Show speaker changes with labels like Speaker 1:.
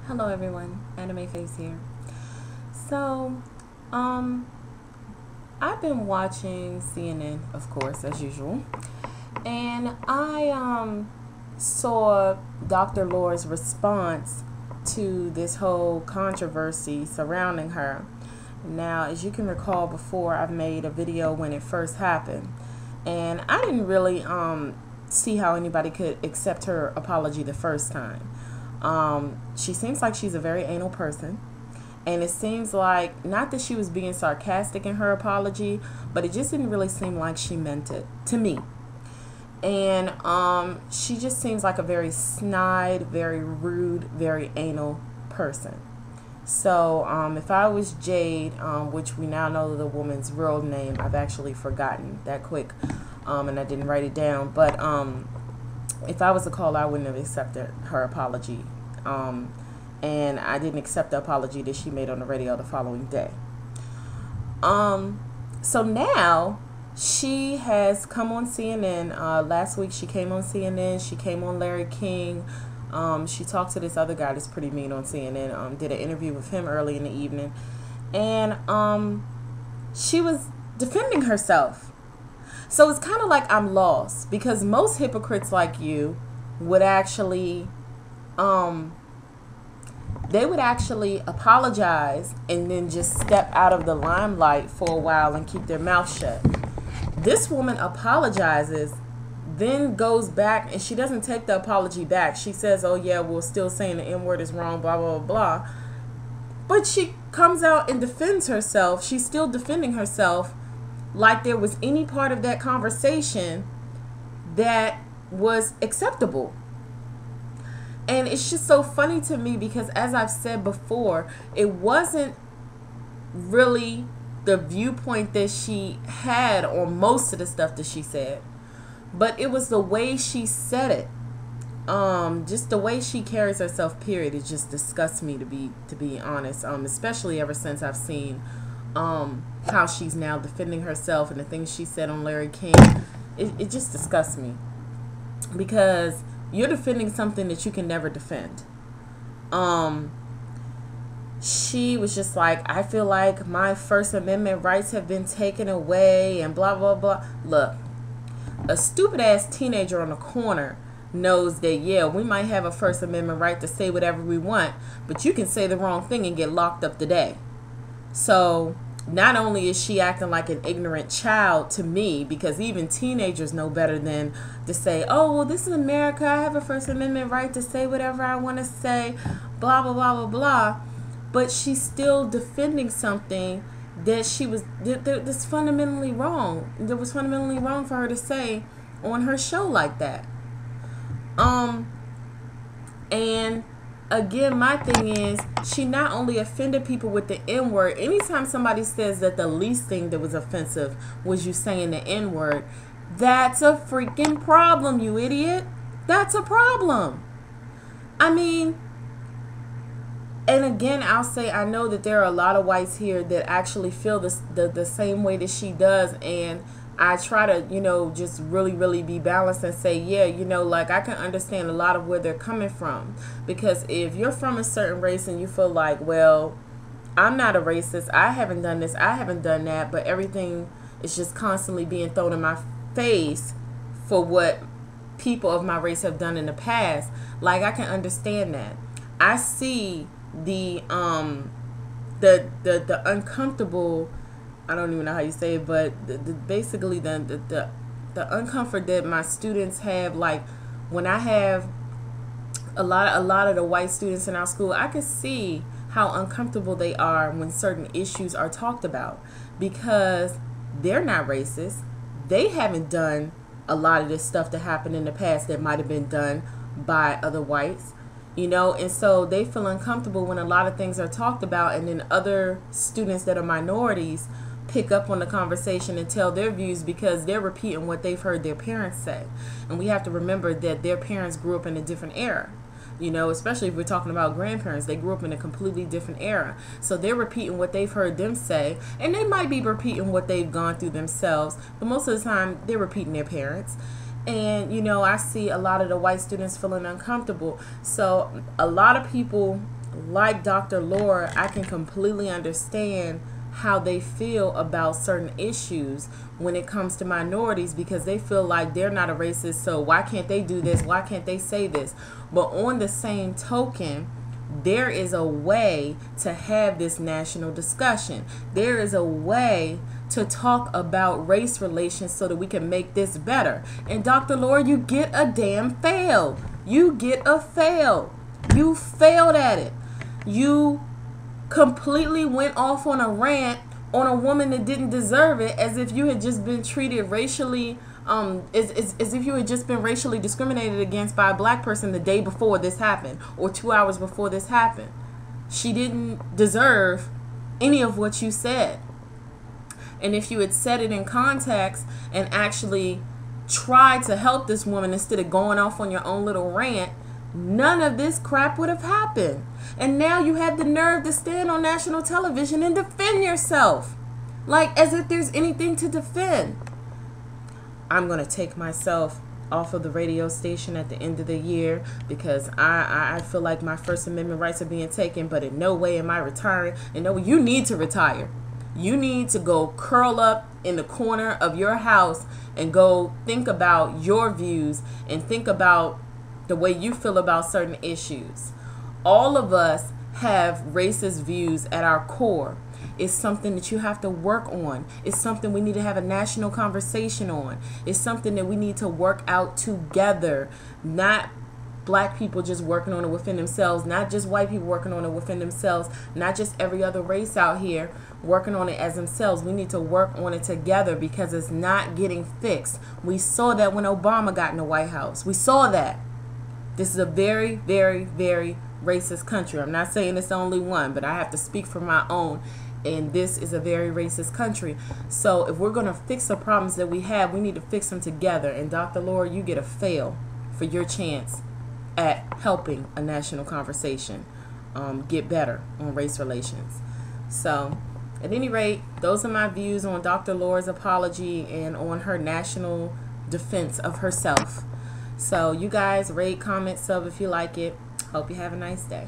Speaker 1: Hello everyone, Anime Face here. So, um, I've been watching CNN, of course, as usual, and I saw Dr. Laura's response to this whole controversy surrounding her. Now, as you can recall, before I've made a video when it first happened, and I didn't really see how anybody could accept her apology the first time. She seems like she's a very anal person. And it seems like, not that she was being sarcastic in her apology, but it just didn't really seem like she meant it to me. And she just seems like a very snide, very rude, very anal person. So if I was Jade, which we now know the woman's real name, I've actually forgotten that quick, and I didn't write it down. But if I was a caller, I wouldn't have accepted her apology. And I didn't accept the apology that she made on the radio the following day. So now she has come on CNN. Last week she came on CNN. She came on Larry King. She talked to this other guy that's pretty mean on CNN. Did an interview with him early in the evening. And she was defending herself. So it's kind of like I'm lost, because most hypocrites like you would actually they would actually apologize and then just step out of the limelight for a while and keep their mouth shut. This woman apologizes, then goes back, and she doesn't take the apology back. She says, oh yeah, we're still saying the N-word is wrong, blah, blah, blah, blah. But she comes out and defends herself. She's still defending herself like there was any part of that conversation that was acceptable. And it's just so funny to me because, as I've said before, it wasn't really the viewpoint that she had on most of the stuff that she said, but it was the way she said it. Just the way she carries herself, period. It just disgusts me, to be honest. Especially ever since I've seen how she's now defending herself and the things she said on Larry King. It just disgusts me, because you're defending something that you can never defend. She was just like, I feel like my First Amendment rights have been taken away and blah, blah, blah. Look, a stupid ass teenager on the corner knows that, yeah, we might have a First Amendment right to say whatever we want, but you can say the wrong thing and get locked up today. So not only is she acting like an ignorant child to me, because even teenagers know better than to say, oh, well, this is America, I have a First Amendment right to say whatever I want to say, blah, blah, blah, blah, blah. But she's still defending something that that's fundamentally wrong. That was fundamentally wrong for her to say on her show like that. And again, my thing is, she not only offended people with the N-word. Anytime somebody says that the least thing that was offensive was you saying the N-word, that's a freaking problem, you idiot. That's a problem. I mean, and again, I'll say, I know that there are a lot of whites here that actually feel the same way that she does, and I try to, just really be balanced and say, yeah, like, I can understand a lot of where they're coming from. Because if you're from a certain race and you feel like, well, I'm not a racist, I haven't done this, I haven't done that, but everything is just constantly being thrown in my face for what people of my race have done in the past, like, I can understand that. I see the uncomfortable, I don't even know how you say it, but basically the uncomfort that my students have. Like, when I have a lot of the white students in our school, I can see how uncomfortable they are when certain issues are talked about, because they're not racist. They haven't done a lot of this stuff that happened in the past that might have been done by other whites. And so they feel uncomfortable when a lot of things are talked about, and then other students that are minorities pick up on the conversation and tell their views because they're repeating what they've heard their parents say. And we have to remember that their parents grew up in a different era. Especially if we're talking about grandparents, they grew up in a completely different era. So they're repeating what they've heard them say, and they might be repeating what they've gone through themselves, but most of the time they're repeating their parents. And, I see a lot of the white students feeling uncomfortable. So a lot of people like Dr. Laura, I can completely understand how they feel about certain issues when it comes to minorities, because they feel like they're not a racist, so why can't they do this? Why can't they say this? But on the same token, there is a way to have this national discussion. There is a way to talk about race relations so that we can make this better. And Dr. Laura, you get a damn fail. You get a fail. You failed at it. You completely went off on a rant on a woman that didn't deserve it, as if you had just been treated racially, as if you had just been racially discriminated against by a black person the day before this happened, or 2 hours before this happened. She didn't deserve any of what you said. And if you had said it in context and actually tried to help this woman instead of going off on your own little rant, none of this crap would have happened. And now you have the nerve to stand on national television and defend yourself, like as if there's anything to defend. I'm going to take myself off of the radio station at the end of the year, because I feel like my First Amendment rights are being taken, but in no way am I retiring. And no, you need to retire. You need to go curl up in the corner of your house and go think about your views and think about the way you feel about certain issues. All of us have racist views at our core. It's something that you have to work on. It's something we need to have a national conversation on. It's something that we need to work out together. Not black people just working on it within themselves. Not just white people working on it within themselves. Not just every other race out here working on it as themselves. We need to work on it together, because it's not getting fixed. We saw that when Obama got in the White House. We saw that. This is a very, very, very racist country. I'm not saying it's the only one, but I have to speak for my own. And this is a very racist country. So if we're going to fix the problems that we have, we need to fix them together. And Dr. Laura, you get a fail for your chance at helping a national conversation get better on race relations. So at any rate, those are my views on Dr. Laura's apology and on her national defense of herself. So you guys rate, comment, sub if you like it. Hope you have a nice day.